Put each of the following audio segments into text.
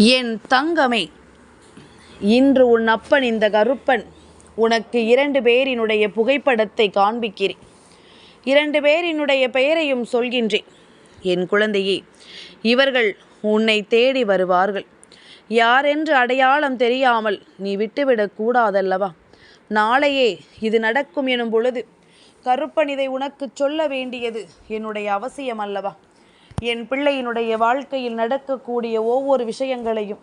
என் தங்கமே, இன்று உன் அப்பன் இந்த கருப்பன் உனக்கு 2 பேரினுடைய புகைப்படத்தை காண்பிக்கிறேன். 2 பேரினுடைய பெயரையும் சொல்கின்றேன். என் குழந்தையே, இவர்கள் உன்னை தேடி வருவார்கள். யாரென்று அடையாளம் தெரியாமல் நீ விட்டுவிடக் கூடாதல்லவா? நாளையே இது நடக்கும் எனும் பொழுது கருப்பன் இதை உனக்கு சொல்ல வேண்டியது என்னுடைய அவசியம் அல்லவா? என் பிள்ளையினுடைய வாழ்க்கையில் நடக்கக்கூடிய ஒவ்வொரு விஷயங்களையும்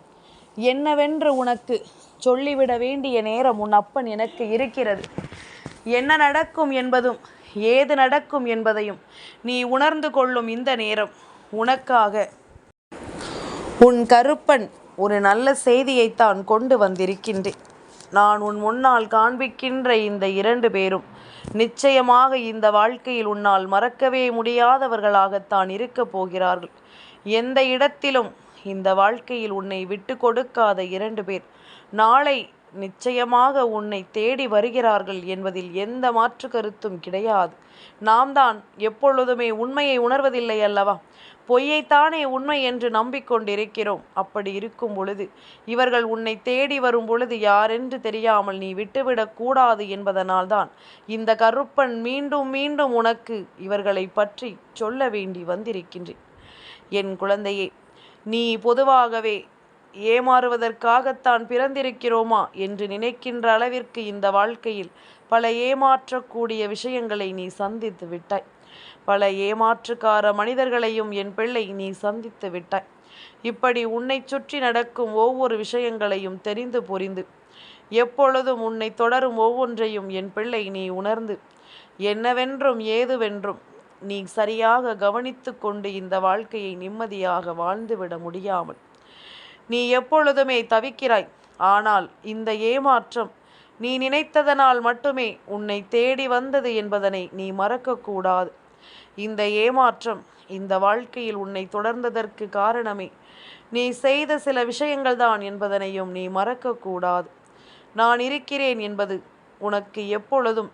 என்னவென்று உனக்கு சொல்லிவிட வேண்டிய நேரம் உன் அப்பன் எனக்கு இருக்கிறது. என்ன நடக்கும் என்பதும் ஏது நடக்கும் என்பதையும் நீ உணர்ந்து கொள்ளும் இந்த நேரம் உனக்காக உன் கருப்பன் ஒரு நல்ல செய்தியைத்தான் கொண்டு வந்திருக்கின்றேன். நான் உன் முன்னால் காண்பிக்கின்ற இந்த 2 பேரும் நிச்சயமாக இந்த வாழ்க்கையில் உன்னால் மறக்கவே முடியாதவர்களாகத்தான் இருக்கப் போகிறார்கள். எந்த இடத்திலும் இந்த வாழ்க்கையில் உன்னை விட்டு கொடுக்காத 2 பேர் நாளை நிச்சயமாக உன்னை தேடி வருகிறார்கள் என்பதில் எந்த மாற்று கருத்தும் கிடையாது. நாம் தான் எப்பொழுதுமே உண்மையை உணர்வதில்லை அல்லவா? பொய்யைத்தானே உண்மை என்று நம்பிக்கொண்டிருக்கிறோம். அப்படி இருக்கும் பொழுது இவர்கள் உன்னை தேடி வரும் பொழுது யாரென்று தெரியாமல் நீ விட்டுவிடக் கூடாது என்பதனால்தான் இந்த கருப்பன் மீண்டும் மீண்டும் உனக்கு இவர்களை பற்றி சொல்ல வேண்டி வந்திருக்கின்றேன். என் குழந்தையே, நீ பொதுவாகவே ஏமாறுவதற்காகத்தான் பிறந்திருக்கிறோமா என்று நினைக்கின்ற அளவிற்கு இந்த வாழ்க்கையில் பல ஏமாற்றக்கூடிய விஷயங்களை நீ சந்தித்து விட்டாய். பல ஏமாற்றுக்கார மனிதர்களையும் என் பிள்ளை நீ சந்தித்து விட்டாய். இப்படி உன்னை சுற்றி நடக்கும் ஒவ்வொரு விஷயங்களையும் தெரிந்து புரிந்து எப்பொழுதும் உன்னை தொடரும் ஒவ்வொன்றையும் என் பிள்ளை நீ உணர்ந்து என்னவென்றும் ஏதுவென்றும் நீ சரியாக கவனித்து கொண்டு இந்த வாழ்க்கையை நிம்மதியாக வாழ்ந்துவிட முடியாமல் நீ எப்பொழுதுமே தவிக்கிறாய். ஆனால் இந்த ஏமாற்றம் நீ நினைத்ததனால் மட்டுமே உன்னை தேடி வந்தது என்பதனை நீ மறக்கக்கூடாது. இந்த ஏமாற்றம் இந்த வாழ்க்கையில் உன்னை தொடர்ந்ததற்கு காரணமே நீ செய்த சில விஷயங்கள்தான் என்பதனையும் நீ மறக்கக்கூடாது. நான் இருக்கிறேன் என்பது உனக்கு எப்பொழுதும்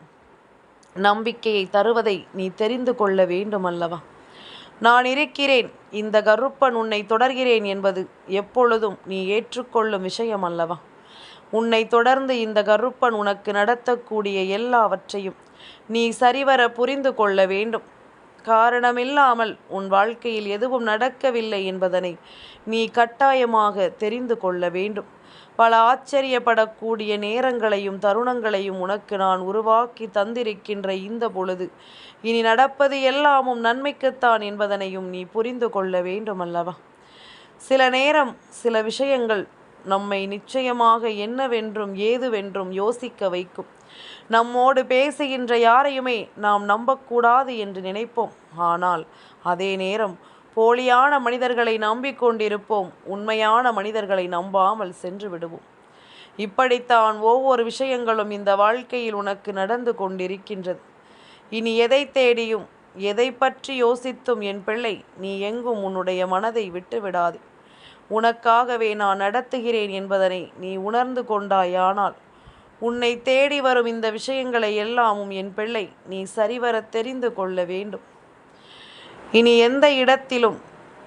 நம்பிக்கையை தருவதை நீ தெரிந்து கொள்ள வேண்டும் அல்லவா? நான் இருக்கிறேன், இந்த கருப்பன் உன்னை தொடர்கிறேன் என்பது எப்பொழுதும் நீ ஏற்றுக்கொள்ளும் விஷயம் அல்லவா? உன்னை தொடர்ந்து இந்த கருப்பன் உனக்கு நடத்தக்கூடிய எல்லாவற்றையும் நீ சரிவர புரிந்து கொள்ள வேண்டும். காரணமில்லாமல் உன் வாழ்க்கையில் எதுவும் நடக்கவில்லை என்பதனை நீ கட்டாயமாக தெரிந்து கொள்ள வேண்டும். பல ஆச்சரியப்படக்கூடிய நேரங்களையும் தருணங்களையும் உனக்கு நான் உருவாக்கி தந்திருக்கின்ற இந்த பொழுது இனி நடப்பது எல்லாமும் நன்மைக்குத்தான் என்பதனையும் நீ புரிந்து கொள்ள வேண்டும் அல்லவா? சில நேரம் சில விஷயங்கள் நம்மை நிச்சயமாக என்னவென்றும் ஏதுவென்றும் யோசிக்க வைக்கும். நம்மோடு பேசுகின்ற யாரையுமே நாம் நம்பக்கூடாது என்று நினைப்போம். ஆனால் அதே நேரம் போலியான மனிதர்களை நம்பிக்கொண்டிருப்போம். உண்மையான மனிதர்களை நம்பாமல் சென்று விடுவோம். இப்படித்தான் ஒவ்வொரு விஷயங்களும் இந்த வாழ்க்கையில் உனக்கு நடந்து கொண்டிருக்கின்றது. இனி எதை தேடியும் எதை பற்றி யோசித்தும் என் பிள்ளை நீ எங்கும் உன்னுடைய மனதை விட்டு விடாதே. உனக்காகவே நான் நடத்துகிறேன் என்பதனை நீ உணர்ந்து கொண்டாயானால் உன்னை தேடி வரும் இந்த விஷயங்களை எல்லாமும் என் பிள்ளை நீ சரிவர தெரிந்து கொள்ள வேண்டும். இனி எந்த இடத்திலும்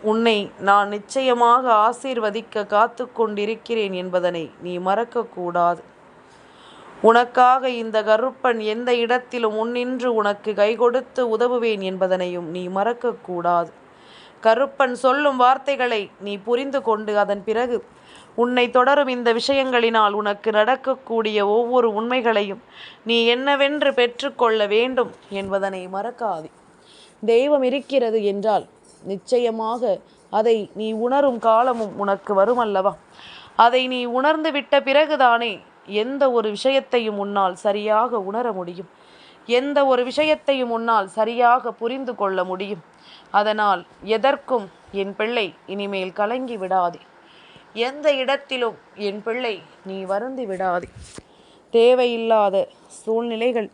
உன்னை நான் நிச்சயமாக ஆசீர்வதிக்க காத்து கொண்டிருக்கிறேன் என்பதனை நீ மறக்கக்கூடாது. உனக்காக இந்த கருப்பன் எந்த இடத்திலும் முன்னின்று உனக்கு கை கொடுத்து உதவுவேன் என்பதனையும் நீ மறக்கக்கூடாது. கருப்பன் சொல்லும் வார்த்தைகளை நீ புரிந்து கொண்டு அதன் பிறகு உன்னை தொடரும் இந்த விஷயங்களினால் உனக்கு நடக்கக்கூடிய ஒவ்வொரு உண்மைகளையும் நீ என்னவென்று பெற்றுக்கொள்ள வேண்டும் என்பதனை மறக்காதே. தெய்வம் இருக்கிறது என்றால் நிச்சயமாக அதை நீ உணரும் காலமும் உனக்கு வருமல்லவா? அதை நீ உணர்ந்து விட்ட பிறகுதானே எந்த ஒரு விஷயத்தையும் உன்னால் சரியாக உணர முடியும். எந்த ஒரு விஷயத்தையும் உன்னால் சரியாக புரிந்து கொள்ள முடியும். அதனால் எதற்கும் என் பிள்ளை இனிமேல் கலங்கி விடாதே. எந்த இடத்திலும் என் பிள்ளை நீ வருந்தி விடாதே. தேவையில்லாத சூழ்நிலைகள்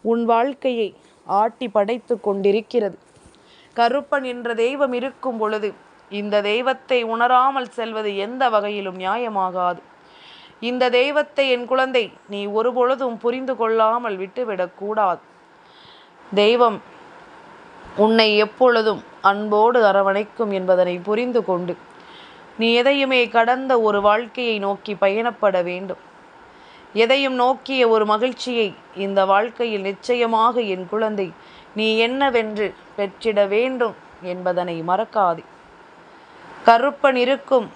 உன் வாழ்க்கையை ஆட்டி படைத்து கொண்டிருக்கிறது. கருப்பன் என்ற தெய்வம் இருக்கும் பொழுது இந்த தெய்வத்தை உணராமல் செல்வது எந்த வகையிலும் நியாயமாகாது. இந்த தெய்வத்தை என் குழந்தை நீ ஒருபொழுதும் புரிந்து கொள்ளாமல் விட்டுவிடக்கூடாது. தெய்வம் உன்னை எப்பொழுதும் அன்போடு அரவணைக்கும் என்பதனை புரிந்து கொண்டு நீ எதையுமே கடந்த ஒரு வாழ்க்கையை நோக்கி பயணப்பட வேண்டும். எதையும் நோக்கிய ஒரு மகிழ்ச்சியை இந்த வாழ்க்கையில் நிச்சயமாக என் குழந்தை நீ என்னவென்று பெற்றிட வேண்டும் என்பதனை மறக்காதே. கருப்பன் இருக்கும்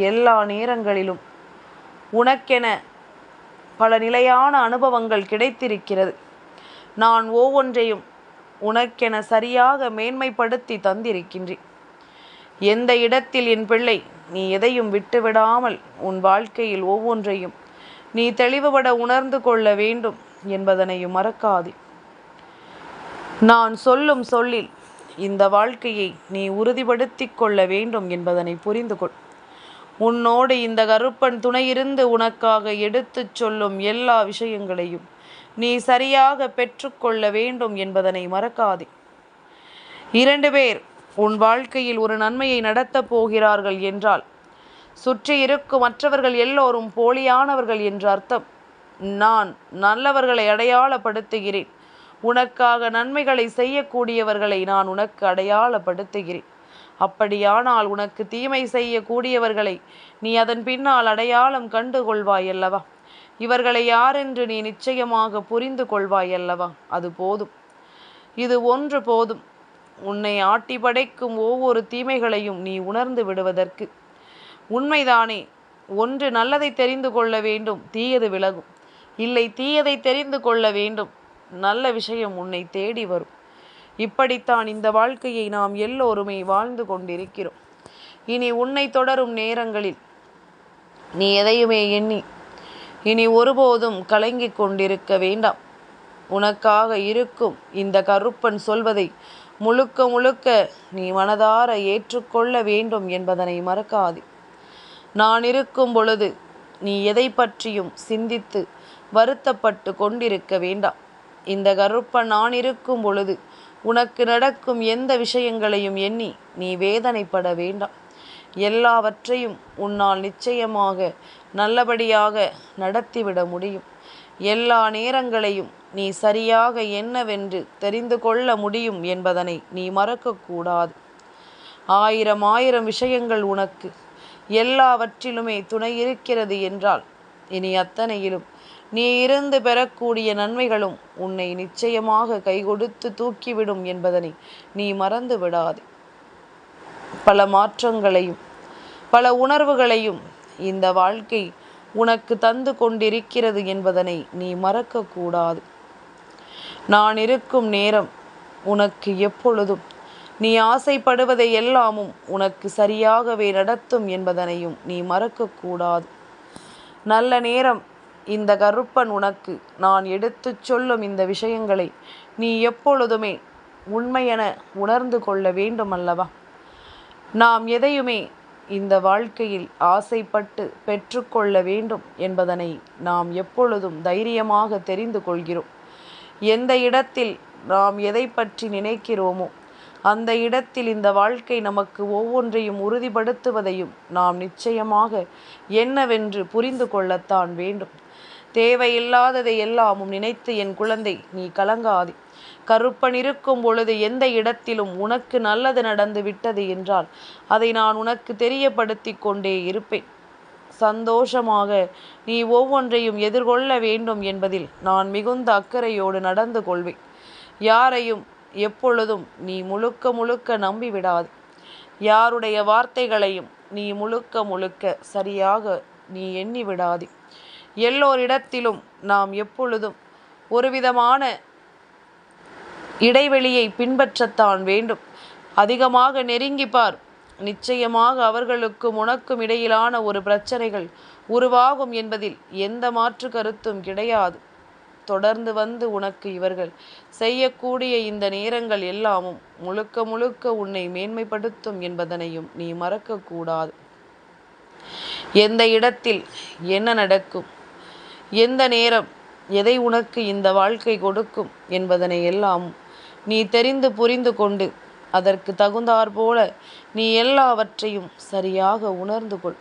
எல்லா நேரங்களிலும் உனக்கென பல நிலையான அனுபவங்கள் கிடைத்திருக்கிறது. நான் ஒவ்வொன்றையும் உனக்கென சரியாக மேன்மைப்படுத்தி தந்திருக்கின்றேன். எந்த இடத்தில் என் பிள்ளை நீ எதையும் விட்டுவிடாமல் உன் வாழ்க்கையில் ஒவ்வொன்றையும் நீ தெளிவுபட உணர்ந்து கொள்ள வேண்டும் என்பதனையும் மறக்காதே. நான் சொல்லும் சொல்லில் இந்த வாழ்க்கையை நீ உறுதிப்படுத்தி கொள்ள வேண்டும் என்பதனை புரிந்து கொள். உன்னோடு இந்த கருப்பன் துணையிருந்து உனக்காக எடுத்துச் சொல்லும் எல்லா விஷயங்களையும் நீ சரியாக பெற்றுக்கொள்ள வேண்டும் என்பதனை மறக்காதே. 2 பேர் உன் வாழ்க்கையில் ஒரு நன்மையை நடத்தப் போகிறார்கள் என்றால் சுற்றி இருக்கும் மற்றவர்கள் எல்லோரும் போலியானவர்கள் என்று அர்த்தம். நான் நல்லவர்களை அடையாளப்படுத்துகிறேன். உனக்காக நன்மைகளை செய்யக்கூடியவர்களை நான் உனக்கு அடையாளப்படுத்துகிறேன். அப்படியானால் உனக்கு தீமை செய்யக்கூடியவர்களை நீ அதன் பின்னால் அடையாளம் கண்டு கொள்வாய் அல்லவா? இவர்களை யாரென்று நீ நிச்சயமாக புரிந்து கொள்வாய் அல்லவா? அது போதும். இது ஒன்று போதும். உன்னை ஆட்டி படைக்கும் ஒவ்வொரு தீமைகளையும் நீ உணர்ந்து விடுவதற்கு. உண்மைதானே? ஒன்று நல்லதை தெரிந்து கொள்ள வேண்டும், தீயது விலகும். இல்லை, தீயதை தெரிந்து கொள்ள வேண்டும், நல்ல விஷயம் உன்னை தேடி வரும். இப்படித்தான் இந்த வாழ்க்கையை நாம் எல்லோருமே வாழ்ந்து கொண்டிருக்கிறோம். இனி உன்னை தொடரும் நேரங்களில் நீ எதையுமே எண்ணி இனி ஒருபோதும் கலங்கிக் கொண்டிருக்க வேண்டாம். உனக்காக இருக்கும் இந்த கருப்பன் சொல்வதை முழுக்க முழுக்க நீ மனதார ஏற்றுக்கொள்ள வேண்டும் என்பதனை மறக்காதே. நான் இருக்கும் பொழுது நீ எதை பற்றியும் சிந்தித்து வருத்தப்பட்டு கொண்டிருக்க வேண்டாம். இந்த கருப்பன் நான் இருக்கும் பொழுது உனக்கு நடக்கும் எந்த விஷயங்களையும் எண்ணி நீ வேதனைப்பட வேண்டாம். எல்லாவற்றையும் உன்னால் நிச்சயமாக நல்லபடியாக நடத்திவிட முடியும். எல்லா நேரங்களையும் நீ சரியாக என்னவென்று தெரிந்து கொள்ள முடியும் என்பதனை நீ மறக்கக்கூடாது. 1000 விஷயங்கள் உனக்கு எல்லாவற்றிலுமே துணை இருக்கிறது என்றால் இனி அத்தனையிலும் நீ இருந்து பெறக்கூடிய நன்மைகளும் உன்னை நிச்சயமாக கைகொடுத்து தூக்கிவிடும் என்பதனை நீ மறந்து விடாதே. பல மாற்றங்களையும் பல உணர்வுகளையும் இந்த வாழ்க்கை உனக்கு தந்து கொண்டிருக்கிறது என்பதனை நீ மறக்கக்கூடாது. நான் இருக்கும் நேரம் உனக்கு எப்பொழுதும் நீ ஆசைப்படுவதை எல்லாமும் உனக்கு சரியாகவே நடத்தும் என்பதனையும் நீ மறக்கக்கூடாது. நல்ல நேரம் இந்த கருப்பன் உனக்கு நான் எடுத்துச் சொல்லும் இந்த விஷயங்களை நீ எப்பொழுதுமே உண்மையென உணர்ந்து கொள்ள வேண்டும் அல்லவா? நாம் எதையுமே இந்த வாழ்க்கையில் ஆசைப்பட்டு பெற்றுக்கொள்ள வேண்டும் என்பதனை நாம் எப்பொழுதும் தைரியமாக தெரிந்து கொள்கிறோம். எந்த இடத்தில் நாம் எதை பற்றி நினைக்கிறோமோ அந்த இடத்தில் இந்த வாழ்க்கை நமக்கு ஒவ்வொன்றையும் உறுதிப்படுத்துவதையும் நாம் நிச்சயமாக என்னவென்று புரிந்து கொள்ளத்தான் வேண்டும். தேவையில்லாததை எல்லாமும் நினைத்து என் குழந்தை நீ கலங்காதே. கருப்பன் இருக்கும் பொழுது எந்த இடத்திலும் உனக்கு நல்லது நடந்து விட்டது என்றால் அதை நான் உனக்கு தெரியப்படுத்தி கொண்டே இருப்பேன். சந்தோஷமாக நீ ஒவ்வொன்றையும் எதிர்கொள்ள வேண்டும் என்பதில் நான் மிகுந்த அக்கறையோடு நடந்து கொள்வேன். யாரையும் எப்பொழுதும் நீ முழுக்க முழுக்க நம்பிவிடாது. யாருடைய வார்த்தைகளையும் நீ முழுக்க முழுக்க சரியாக நீ எண்ணி விடாதே. எல்லோரிடத்திலும் நாம் எப்பொழுதும் ஒரு விதமான இடைவெளியை பின்பற்றத்தான் வேண்டும். அதிகமாக நெருங்கி பார், நிச்சயமாக அவர்களுக்கும் உனக்கும் இடையிலான ஒரு பிரச்சனைகள் உருவாகும் என்பதில் எந்த மாற்று கருத்தும் கிடையாது. தொடர்ந்து வந்து உனக்கு இவர்கள் செய்யக்கூடிய இந்த நேரங்கள் எல்லாமும் முழுக்க முழுக்க உன்னை மேன்மைப்படுத்தும் என்பதனையும் நீ மறக்கக்கூடாது. எந்த இடத்தில் என்ன நடக்கும், எந்த நேரம் எதை உனக்கு இந்த வாழ்க்கை கொடுக்கும் என்பதனை எல்லாம் நீ தெரிந்து புரிந்து கொண்டு அதற்கு தகுந்தாற்போல நீ எல்லாவற்றையும் சரியாக உணர்ந்து கொள்.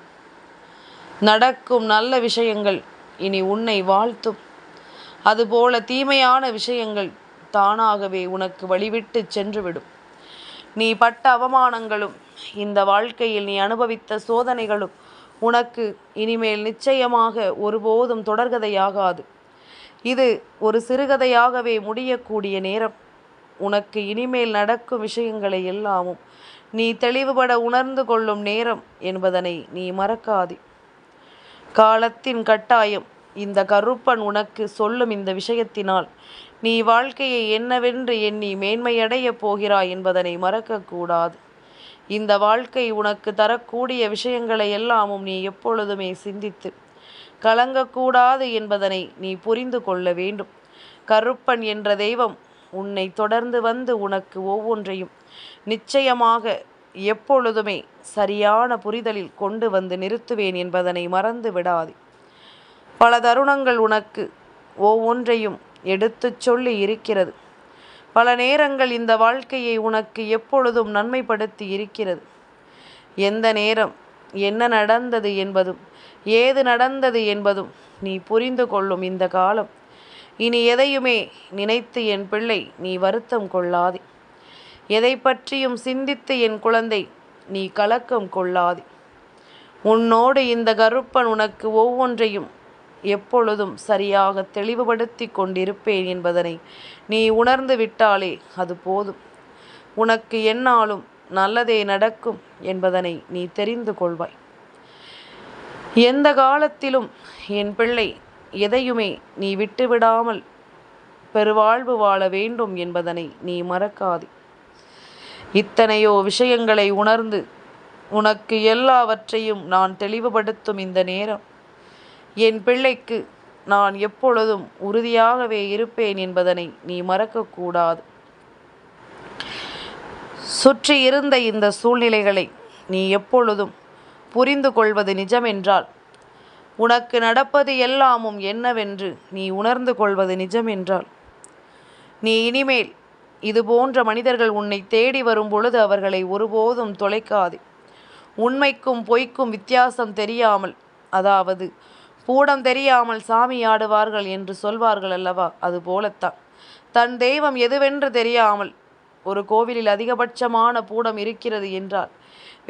நடக்கும் நல்ல விஷயங்கள் இனி உன்னை வாழ்த்தும். அதுபோல தீமையான விஷயங்கள் தானாகவே உனக்கு வழிவிட்டு சென்றுவிடும். நீ பட்ட அவமானங்களும் இந்த வாழ்க்கையில் நீ அனுபவித்த சோதனைகளும் உனக்கு இனிமேல் நிச்சயமாக ஒருபோதும் தொடர்கதையாகாது. இது ஒரு சிறுகதையாகவே முடியக்கூடிய நேரம். உனக்கு இனிமேல் நடக்கும் விஷயங்களை எல்லாமும் நீ தெளிவுபட உணர்ந்து கொள்ளும் நேரம் என்பதனை நீ மறக்காதே. காலத்தின் கட்டாயம் இந்த கருப்பன் உனக்கு சொல்லும் இந்த விஷயத்தினால் நீ வாழ்க்கையை என்னவென்று எண்ணி மேன்மையடையப் போகிறாய் என்பதனை மறக்கக்கூடாது. இந்த வாழ்க்கை உனக்கு தரக்கூடிய விஷயங்களை எல்லாமும் நீ எப்பொழுதுமே சிந்தித்து கலங்கக்கூடாது என்பதனை நீ புரிந்து கொள்ள வேண்டும். கருப்பன் என்ற தெய்வம் உன்னை தொடர்ந்து வந்து உனக்கு ஒவ்வொன்றையும் நிச்சயமாக எப்பொழுதுமே சரியான புரிதலில் கொண்டு வந்து நிறுத்துவேன் என்பதனை மறந்து விடாதே. பல தருணங்கள் உனக்கு ஒவ்வொன்றையும் எடுத்துச் சொல்லி இருக்கிறது. பல நேரங்கள் இந்த வாழ்க்கையை உனக்கு எப்பொழுதும் நன்மைப்படுத்தி இருக்கிறது. எந்த நேரம் என்ன நடந்தது என்பதும் ஏது நடந்தது என்பதும் நீ புரிந்து கொள்ளும் இந்த காலம். இனி எதையுமே நினைத்து என் பிள்ளை நீ வருத்தம் கொள்ளாதே. எதை பற்றியும் சிந்தித்து என் குழந்தை நீ கலக்கம் கொள்ளாதே. உன்னோடு இந்த கருப்பன் உனக்கு ஒவ்வொன்றையும் எப்பொழுதும் சரியாக தெளிவுபடுத்தி கொண்டிருப்பேன் என்பதனை நீ உணர்ந்து விட்டாலே அது போதும். உனக்கு எந்நாளும் நல்லதே நடக்கும் என்பதனை நீ தெரிந்து கொள்வாய். எந்த காலத்திலும் என் பிள்ளை எதையுமே நீ விட்டுவிடாமல் பெருவாழ்வு வாழ வேண்டும் என்பதனை நீ மறக்காதே. இத்தனையோ விஷயங்களை உணர்ந்து உனக்கு எல்லாவற்றையும் நான் தெளிவுபடுத்தும் இந்த நேரம் என் பிள்ளைக்கு நான் எப்பொழுதும் உறுதியாகவே இருப்பேன் என்பதனை நீ மறக்கக்கூடாது. சுற்றி இருந்த இந்த சூழ்நிலைகளை நீ எப்பொழுதும் புரிந்து கொள்வது நிஜமென்றால், உனக்கு நடப்பது எல்லாமும் என்னவென்று நீ உணர்ந்து கொள்வது நிஜமென்றால், நீ இனிமேல் இது போன்ற மனிதர்கள் உன்னை தேடி வரும் பொழுது அவர்களை ஒருபோதும் தொலைக்காதே. உண்மைக்கும் பொய்க்கும் வித்தியாசம் தெரியாமல், அதாவது பூடம் தெரியாமல் சாமி ஆடுவார்கள் என்று சொல்வார்கள் அல்லவா, அது போலத்தான் தன் தெய்வம் எதுவென்று தெரியாமல் ஒரு கோவிலில் அதிகபட்சமான பூடம் இருக்கிறது என்றால்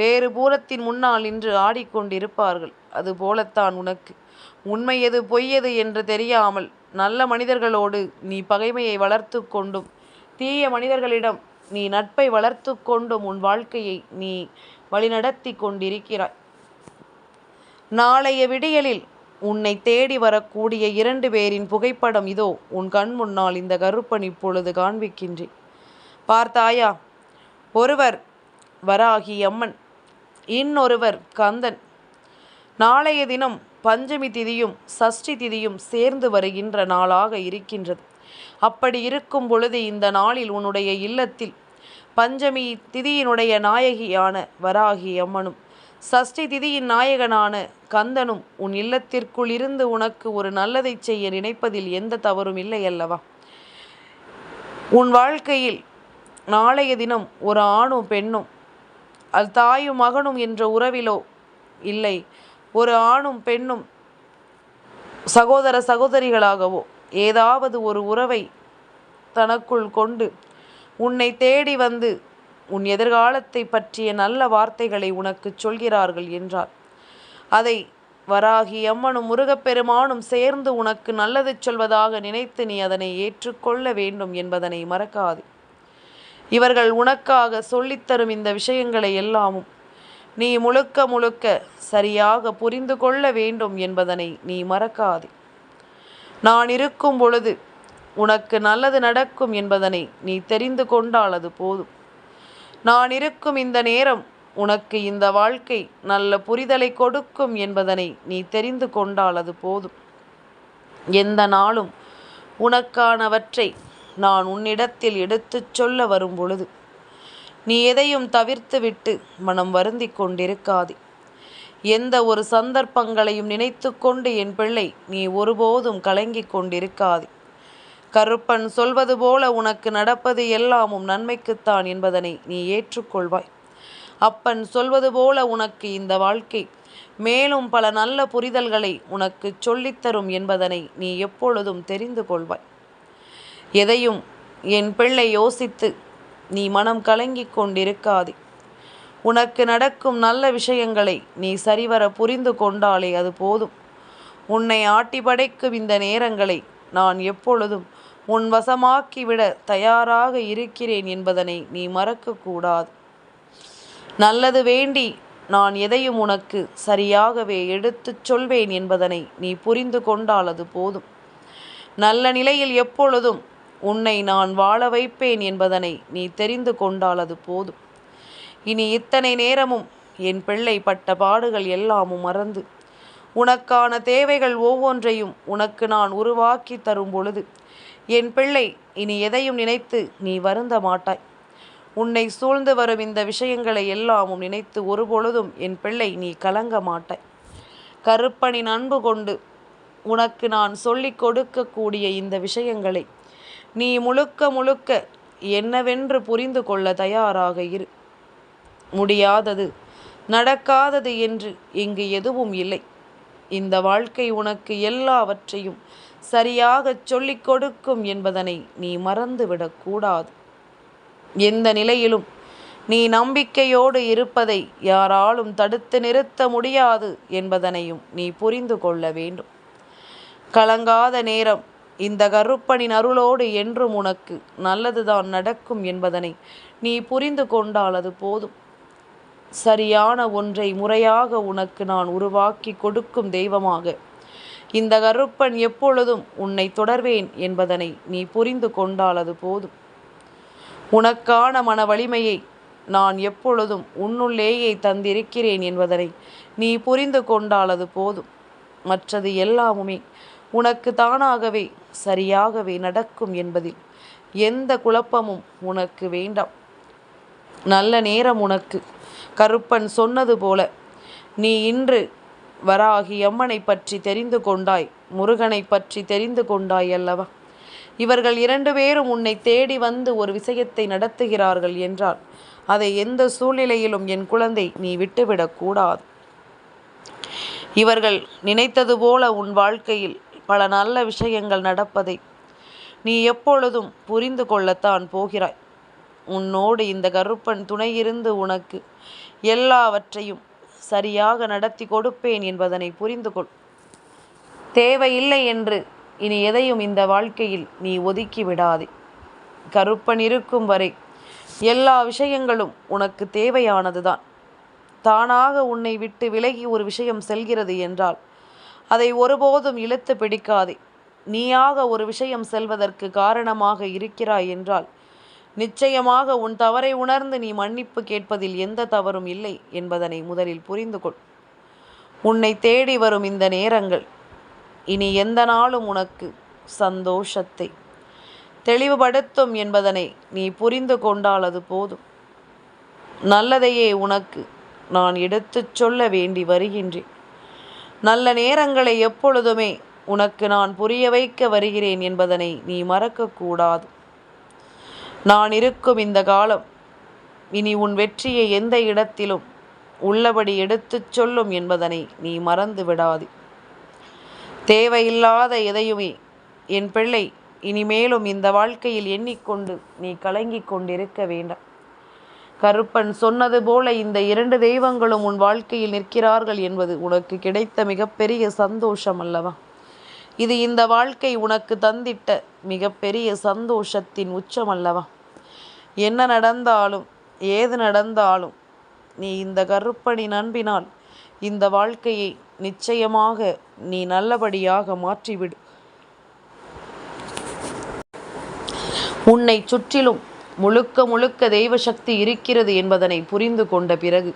வேறு பூரத்தின் முன்னால் நின்று ஆடிக்கொண்டிருப்பார்கள். அது போலத்தான் உனக்கு உண்மை எது பொய் எது என்று தெரியாமல் நல்ல மனிதர்களோடு நீ பகைமையை வளர்த்து கொண்டும் தீய மனிதர்களிடம் நீ நட்பை வளர்த்து கொண்டும் உன் வாழ்க்கையை நீ வழிநடத்தி கொண்டிருக்கிறாய். நாளைய விடியலில் உன்னை தேடி வரக்கூடிய 2 பேரின் புகைப்படம் இதோ உன் கண் முன்னால் இந்த கருப்பன் இப்பொழுது காண்பிக்கின்றேன். பார்த்தாயா? ஒருவர் வராகி அம்மன், இன்னொருவர் கந்தன். நாளைய தினம் பஞ்சமி திதியும் சஷ்டி திதியும் சேர்ந்து வருகின்ற நாளாக இருக்கின்றது. அப்படி இருக்கும் பொழுது இந்த நாளில் உன்னுடைய இல்லத்தில் பஞ்சமி திதியினுடைய நாயகியான வராகி அம்மனும் சஷ்டி திதியின் நாயகனான கந்தனும் உன் இல்லத்திற்குள் இருந்து உனக்கு ஒரு நல்லதை செய்ய நினைப்பதில் எந்த தவறும் இல்லை அல்லவா? உன் வாழ்க்கையில் நாளைய தினம் ஒரு ஆணும் பெண்ணும், அது தாயும் மகனும் என்ற உறவிலோ இல்லை, ஒரு ஆணும் பெண்ணும் சகோதர சகோதரிகளாகவோ ஏதாவது ஒரு உறவை தனக்குள் கொண்டு உன்னை தேடி வந்து உன் எதிர்காலத்தை பற்றிய நல்ல வார்த்தைகளை உனக்கு சொல்கிறார்கள் என்றால், அதை வராகி அம்மனும் முருகப்பெருமானும் சேர்ந்து உனக்கு நல்லது சொல்வதாக நினைத்து நீ அதனை ஏற்றுக்கொள்ள வேண்டும் என்பதனை மறக்காது. இவர்கள் உனக்காக சொல்லித்தரும் இந்த விஷயங்களை எல்லாமும் நீ முழுக்க முழுக்க சரியாக புரிந்து கொள்ள வேண்டும் என்பதனை நீ மறக்காது. நான் இருக்கும் பொழுது உனக்கு நல்லது நடக்கும் என்பதனை நீ தெரிந்து கொண்டால் அது போதும். நான் இருக்கும் இந்த நேரம் உனக்கு இந்த வாழ்க்கை நல்ல புரிதலை கொடுக்கும் என்பதனை நீ தெரிந்து கொண்டால் அது போதும். எந்த நாளும் உனக்கானவற்றை நான் உன்னிடத்தில் எடுத்துச் சொல்ல வரும் பொழுது நீ எதையும் தவிர்த்து விட்டு மனம் வருந்தி கொண்டிருக்காதே. எந்த ஒரு சந்தர்ப்பங்களையும் நினைத்து கொண்டு என் பிள்ளை நீ ஒருபோதும் கலங்கி கொண்டிருக்காதே. கருப்பன் சொல்வது போல உனக்கு நடப்பது எல்லாமும் நன்மைக்குத்தான் என்பதனை நீ ஏற்றுக்கொள்வாய். அப்பன் சொல்வது போல உனக்கு இந்த வாழ்க்கை மேலும் பல நல்ல புரிதல்களை உனக்கு சொல்லித்தரும் என்பதனை நீ எப்பொழுதும் தெரிந்து கொள்வாய். எதையும் என் பிள்ளை யோசித்து நீ மனம் கலங்கி கொண்டிருக்காதே. உனக்கு நடக்கும் நல்ல விஷயங்களை நீ சரிவர புரிந்து கொண்டாலே அது போதும். உன்னை ஆட்டி படைக்கும் இந்த நேரங்களை நான் எப்பொழுதும் உன் வசமாக்கிவிட தயாராக இருக்கிறேன் என்பதனை நீ மறக்கக்கூடாது. நல்லது வேண்டி நான் எதையும் உனக்கு சரியாகவே எடுத்துச் சொல்வேன் என்பதனை நீ புரிந்து கொண்டால் அது போதும். நல்ல நிலையில் எப்பொழுதும் உன்னை நான் வாழ வைப்பேன் என்பதனை நீ தெரிந்து கொண்டால் அது போதும். இனி இத்தனை நேரமும் என் பிள்ளை பட்ட பாடுகள் எல்லாமும் மறந்து உனக்கான தேவைகள் ஒவ்வொன்றையும் உனக்கு நான் உருவாக்கி தரும் பொழுது என் பிள்ளை இனி எதையும் நினைத்து நீ வருந்த மாட்டாய். உன்னை சூழ்ந்து வரும் இந்த விஷயங்களை எல்லாமும் நினைத்து ஒருபொழுதும் என் பிள்ளை நீ கலங்க மாட்டாய். கருப்பனின் அன்பு கொண்டு உனக்கு நான் சொல்லிக் கொடுக்கக்கூடிய இந்த விஷயங்களை நீ முழுக்க முழுக்க என்னவென்று புரிந்து கொள்ள தயாராக இரு. முடியாதது, நடக்காதது என்று இங்கு எதுவும் இல்லை. இந்த வாழ்க்கை உனக்கு எல்லாவற்றையும் சரியாக சொல்லிக் கொடுக்கும் என்பதனை நீ மறந்துவிடக்கூடாது. எந்த நிலையிலும் நீ நம்பிக்கையோடு இருப்பதை யாராலும் தடுத்து நிறுத்த முடியாது என்பதனையும் நீ புரிந்து கொள்ள வேண்டும். கலங்காத நேரம் இந்த கருப்பனின் அருளோடு என்றும் உனக்கு நல்லதுதான் நடக்கும் என்பதனை நீ புரிந்து கொண்டால் அது போதும். சரியான ஒன்றை முறையாக உனக்கு நான் உருவாக்கி கொடுக்கும் தெய்வமாக இந்த கருப்பன் எப்பொழுதும் உன்னை தொடர்வேன் என்பதனை நீ புரிந்து கொண்டால் அது போதும். உனக்கான மன வலிமையை நான் எப்பொழுதும் உன்னுள்ளேயே தந்திருக்கிறேன் என்பதனை நீ புரிந்து கொண்டால் அது போதும். மற்றது எல்லாமுமே உனக்கு தானாகவே சரியாகவே நடக்கும் என்பதில் எந்த குழப்பமும் உனக்கு வேண்டாம். நல்ல நேரம் உனக்கு கருப்பன் சொன்னது போல நீ இன்று வராகி அம்மனை பற்றி தெரிந்து கொண்டாய், முருகனை பற்றி தெரிந்து கொண்டாய் அல்லவா? இவர்கள் 2 பேரும் உன்னை தேடி வந்து ஒரு விஷயத்தை நடத்துகிறார்கள் என்றால் அதை எந்த சூழ்நிலையிலும் என் குழந்தை நீ விட்டுவிடக்கூடாது. இவர்கள் நினைத்தது போல உன் வாழ்க்கையில் பல நல்ல விஷயங்கள் நடப்பதை நீ எப்பொழுதும் புரிந்து கொள்ளத்தான் போகிறாய். உன்னோடு இந்த கருப்பன் துணையிருந்து உனக்கு எல்லாவற்றையும் சரியாக நடத்தி கொடுப்பேன் என்பதனை புரிந்து கொள். தேவையில்லை என்று இனி எதையும் இந்த வாழ்க்கையில் நீ ஒதுக்கி விடாதே. கருப்பன் இருக்கும் வரை எல்லா விஷயங்களும் உனக்கு தேவையானதுதான். தானாக உன்னை விட்டு விலகி ஒரு விஷயம் செல்கிறது என்றால் அதை ஒருபோதும் இழுத்து பிடிக்காதே. நீயாக ஒரு விஷயம் செல்வதற்கு காரணமாக இருக்கிறாய் என்றால் நிச்சயமாக உன் தவறை உணர்ந்து நீ மன்னிப்பு கேட்பதில் எந்த தவறும் இல்லை என்பதனை முதலில் புரிந்து கொள். உன்னை தேடி வரும் இந்த நேரங்கள் இனி எந்த நாளும் உனக்கு சந்தோஷத்தை தெளிவுபடுத்தும் என்பதனை நீ புரிந்து கொண்டால் அது போதும். நல்லதையே உனக்கு நான் எடுத்துச் சொல்ல வேண்டி வருகின்றேன். நல்ல நேரங்களை எப்பொழுதுமே உனக்கு நான் புரிய வைக்க வருகிறேன் என்பதனை நீ மறக்கக்கூடாது. நான் இருக்கும் இந்த காலம் இனி உன் வெற்றியை எந்த இடத்திலும் உள்ளபடி எடுத்துச் சொல்லும் என்பதனை நீ மறந்து விடாதே. தேவையில்லாத எதையுமே என் பிள்ளை இனிமேலும் இந்த வாழ்க்கையில் எண்ணிக்கொண்டு நீ கலங்கிக் கொண்டிருக்க வேண்டாம். கருப்பன் சொன்னது போல இந்த 2 தெய்வங்களும் உன் வாழ்க்கையில் நிற்கிறார்கள் என்பது உனக்கு கிடைத்த மிகப்பெரிய சந்தோஷம் அல்லவா? இது இந்த வாழ்க்கை உனக்கு தந்திட்ட மிகப்பெரிய சந்தோஷத்தின் உச்சம் அல்லவா? என்ன நடந்தாலும் ஏது நடந்தாலும் நீ இந்த கருப்பனின் அன்பினால் இந்த வாழ்க்கையை நிச்சயமாக நீ நல்லபடியாக மாற்றிவிடு. உன்னை சுற்றிலும் முழுக்க முழுக்க தெய்வ சக்தி இருக்கிறது என்பதனை புரிந்து கொண்ட பிறகு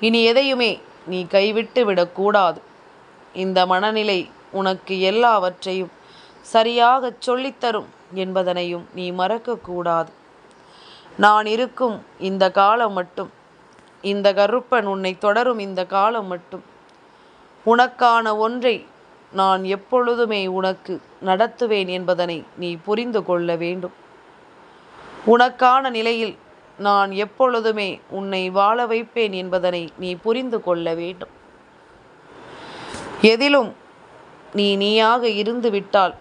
இனி எதையுமே நீ கைவிட்டு விடக்கூடாது. இந்த மனநிலை உனக்கு எல்லாவற்றையும் சரியாக சொல்லித்தரும் என்பதனையும் நீ மறக்கக்கூடாது. நான் இருக்கும் இந்த காலம் மட்டும், இந்த கருப்பன் உன்னை தொடரும் இந்த காலம் மட்டும் உனக்கான ஒன்றை நான் எப்பொழுதுமே உனக்கு நடத்துவேன் என்பதனை நீ புரிந்து கொள்ள வேண்டும். உனக்கான நிலையில் நான் எப்பொழுதுமே உன்னை வாழ வைப்பேன் என்பதனை நீ புரிந்து கொள்ள வேண்டும். எதிலும் நீயாக இருந்து விட்டால்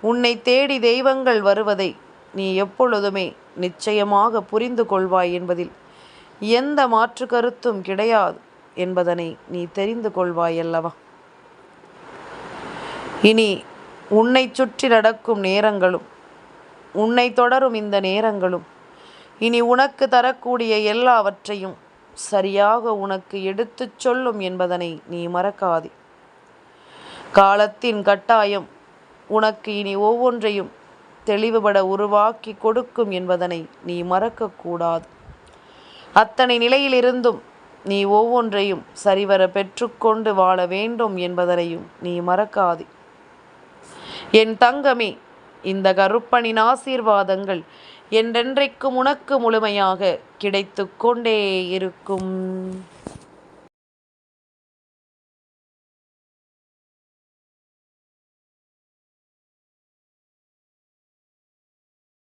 உன்னை தேடி தெய்வங்கள் வருவதை நீ எப்பொழுதுமே நிச்சயமாக புரிந்து கொள்வாய் என்பதில் எந்த மாற்று கருத்தும் கிடையாது என்பதனை நீ தெரிந்து கொள்வாயல்லவா? இனி உன்னை சுற்றி நடக்கும் நேரங்களும் உன்னை தொடரும் இந்த நேரங்களும் இனி உனக்கு தரக்கூடிய எல்லாவற்றையும் சரியாக உனக்கு எடுத்துச் சொல்லும் என்பதனை நீ மறக்காதே. காலத்தின் கட்டாயம் உனக்கு இனி ஒவ்வொன்றையும் தெளிவுபட உருவாக்கி கொடுக்கும் என்பதனை நீ மறக்கக்கூடாது. அத்தனை நிலையிலிருந்தும் நீ ஒவ்வொன்றையும் சரிவர பெற்றுக்கொண்டு வாழ வேண்டும் என்பதனையும் நீ மறக்காதே. என் தங்கமே, இந்த கருப்பனின் ஆசீர்வாதங்கள் என்றென்றைக்கும் உனக்கு முழுமையாக கிடைத்து கொண்டே இருக்கும்.